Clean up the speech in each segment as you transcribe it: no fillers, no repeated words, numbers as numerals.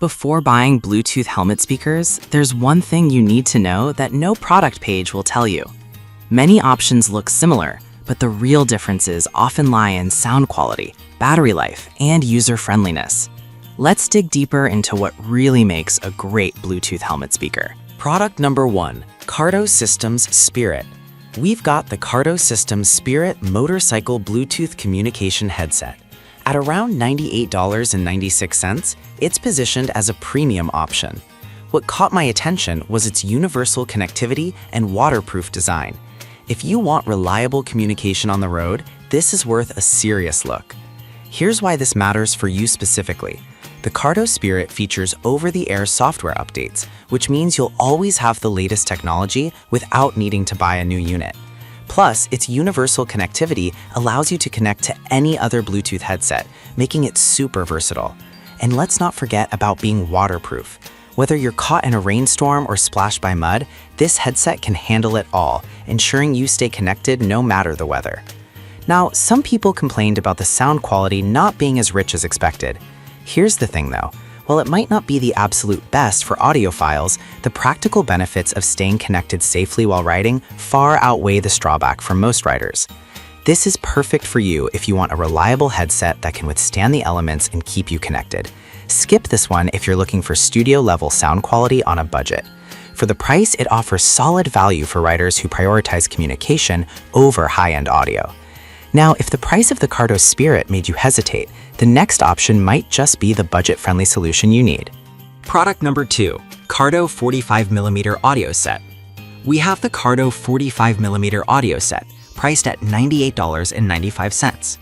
Before buying Bluetooth helmet speakers, there's one thing you need to know that no product page will tell you. Many options look similar, but the real differences often lie in sound quality, battery life, and user-friendliness. Let's dig deeper into what really makes a great Bluetooth helmet speaker. Product number 1, Cardo Systems Spirit. We've got the Cardo Systems Spirit Motorcycle Bluetooth Communication Headset. At around $98.96, it's positioned as a premium option. What caught my attention was its universal connectivity and waterproof design. If you want reliable communication on the road, this is worth a serious look. Here's why this matters for you specifically. The Cardo Spirit features over-the-air software updates, which means you'll always have the latest technology without needing to buy a new unit. Plus, its universal connectivity allows you to connect to any other Bluetooth headset, making it super versatile. And let's not forget about being waterproof. Whether you're caught in a rainstorm or splashed by mud, this headset can handle it all, ensuring you stay connected no matter the weather. Now, some people complained about the sound quality not being as rich as expected. Here's the thing though, while it might not be the absolute best for audiophiles, the practical benefits of staying connected safely while riding far outweigh the drawback for most riders. This is perfect for you if you want a reliable headset that can withstand the elements and keep you connected. Skip this one if you're looking for studio-level sound quality on a budget. For the price, it offers solid value for riders who prioritize communication over high-end audio. Now, if the price of the Cardo Spirit made you hesitate, the next option might just be the budget-friendly solution you need. Product number 2, Cardo 45mm Audio Set. We have the Cardo 45mm Audio Set, priced at $98.95.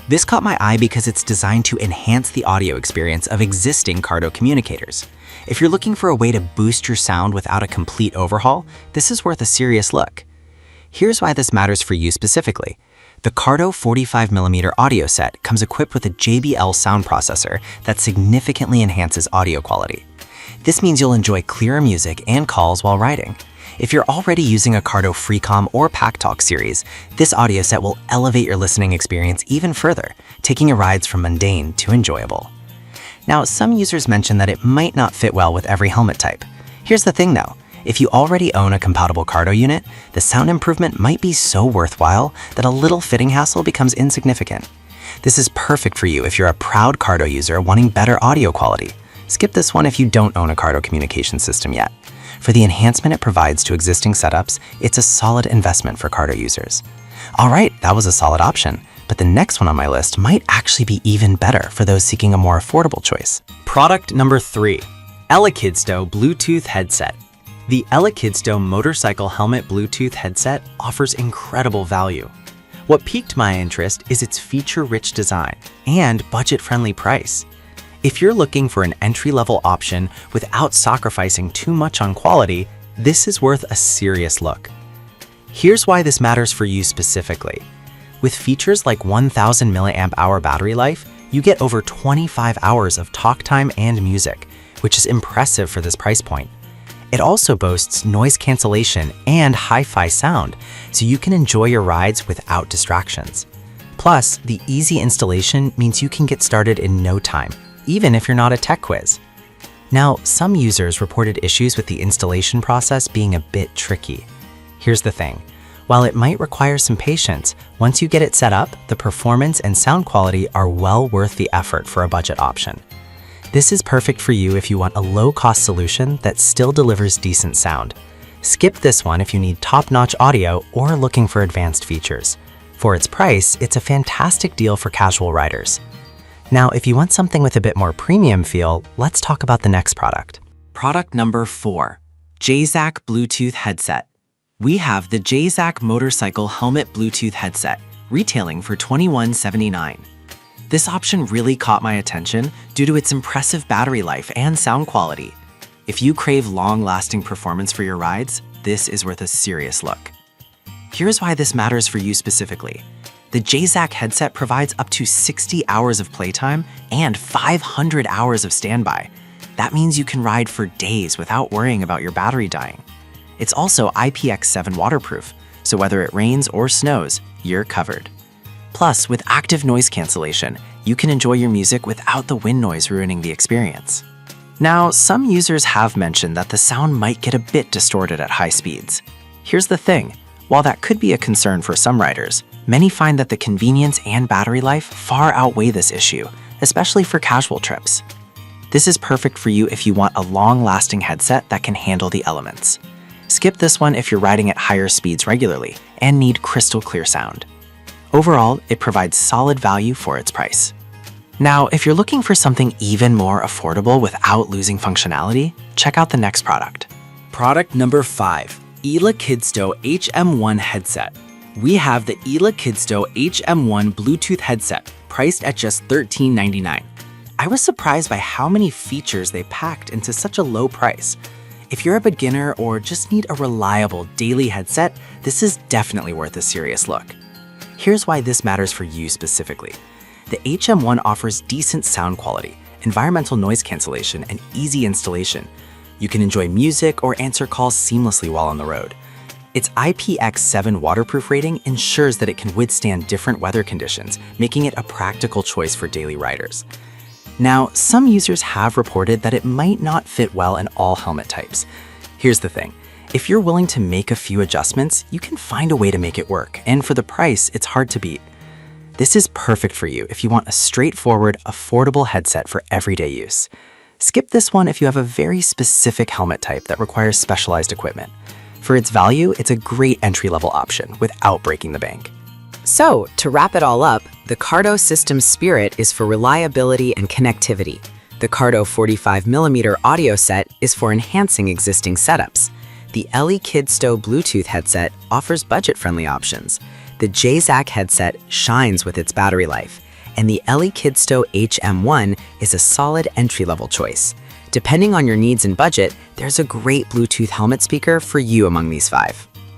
This caught my eye because it's designed to enhance the audio experience of existing Cardo communicators. If you're looking for a way to boost your sound without a complete overhaul, this is worth a serious look. Here's why this matters for you specifically. The Cardo 45mm audio set comes equipped with a JBL sound processor that significantly enhances audio quality. This means you'll enjoy clearer music and calls while riding. If you're already using a Cardo FreeCom or PackTalk series, this audio set will elevate your listening experience even further, taking your rides from mundane to enjoyable. Now, some users mentioned that it might not fit well with every helmet type. Here's the thing though. If you already own a compatible Cardo unit, the sound improvement might be so worthwhile that a little fitting hassle becomes insignificant. This is perfect for you if you're a proud Cardo user wanting better audio quality. Skip this one if you don't own a Cardo communication system yet. For the enhancement it provides to existing setups, it's a solid investment for Cardo users. All right, that was a solid option, but the next one on my list might actually be even better for those seeking a more affordable choice. Product number 3, Elekidsto Bluetooth Headset. The Elekidsto Motorcycle Helmet Bluetooth headset offers incredible value. What piqued my interest is its feature-rich design and budget-friendly price. If you're looking for an entry-level option without sacrificing too much on quality, this is worth a serious look. Here's why this matters for you specifically. With features like 1000 mAh battery life, you get over 25 hours of talk time and music, which is impressive for this price point. It also boasts noise cancellation and hi-fi sound, so you can enjoy your rides without distractions. Plus, the easy installation means you can get started in no time, even if you're not a tech quiz. Now, some users reported issues with the installation process being a bit tricky. Here's the thing. While it might require some patience, once you get it set up, the performance and sound quality are well worth the effort for a budget option. This is perfect for you if you want a low-cost solution that still delivers decent sound. Skip this one if you need top-notch audio or are looking for advanced features. For its price, it's a fantastic deal for casual riders. Now, if you want something with a bit more premium feel, let's talk about the next product. Product number 4, JZAC Bluetooth Headset. We have the JZAC Motorcycle Helmet Bluetooth Headset, retailing for $21.79. This option really caught my attention due to its impressive battery life and sound quality. If you crave long-lasting performance for your rides, this is worth a serious look. Here's why this matters for you specifically. The JZAC headset provides up to 60 hours of playtime and 500 hours of standby. That means you can ride for days without worrying about your battery dying. It's also IPX7 waterproof, so whether it rains or snows, you're covered. Plus, with active noise cancellation, you can enjoy your music without the wind noise ruining the experience. Now, some users have mentioned that the sound might get a bit distorted at high speeds. Here's the thing, while that could be a concern for some riders, many find that the convenience and battery life far outweigh this issue, especially for casual trips. This is perfect for you if you want a long-lasting headset that can handle the elements. Skip this one if you're riding at higher speeds regularly and need crystal clear sound. Overall, it provides solid value for its price. Now, if you're looking for something even more affordable without losing functionality, check out the next product. Product number 5, ELA Kidsto HM1 headset. We have the ELA Kidsto HM1 Bluetooth headset, priced at just $13.99. I was surprised by how many features they packed into such a low price. If you're a beginner or just need a reliable daily headset, this is definitely worth a serious look. Here's why this matters for you specifically. The HM1 offers decent sound quality, environmental noise cancellation, and easy installation. You can enjoy music or answer calls seamlessly while on the road. Its IPX7 waterproof rating ensures that it can withstand different weather conditions, making it a practical choice for daily riders. Now, some users have reported that it might not fit well in all helmet types. Here's the thing. If you're willing to make a few adjustments, you can find a way to make it work, and for the price, it's hard to beat. This is perfect for you if you want a straightforward, affordable headset for everyday use. Skip this one if you have a very specific helmet type that requires specialized equipment. For its value, it's a great entry-level option without breaking the bank. So, to wrap it all up, the Cardo system's spirit is for reliability and connectivity. The Cardo 45mm audio set is for enhancing existing setups. The ELA Kidsto Bluetooth headset offers budget-friendly options. The JZAC headset shines with its battery life, and the ELA Kidsto HM1 is a solid entry-level choice. Depending on your needs and budget, there's a great Bluetooth helmet speaker for you among these 5.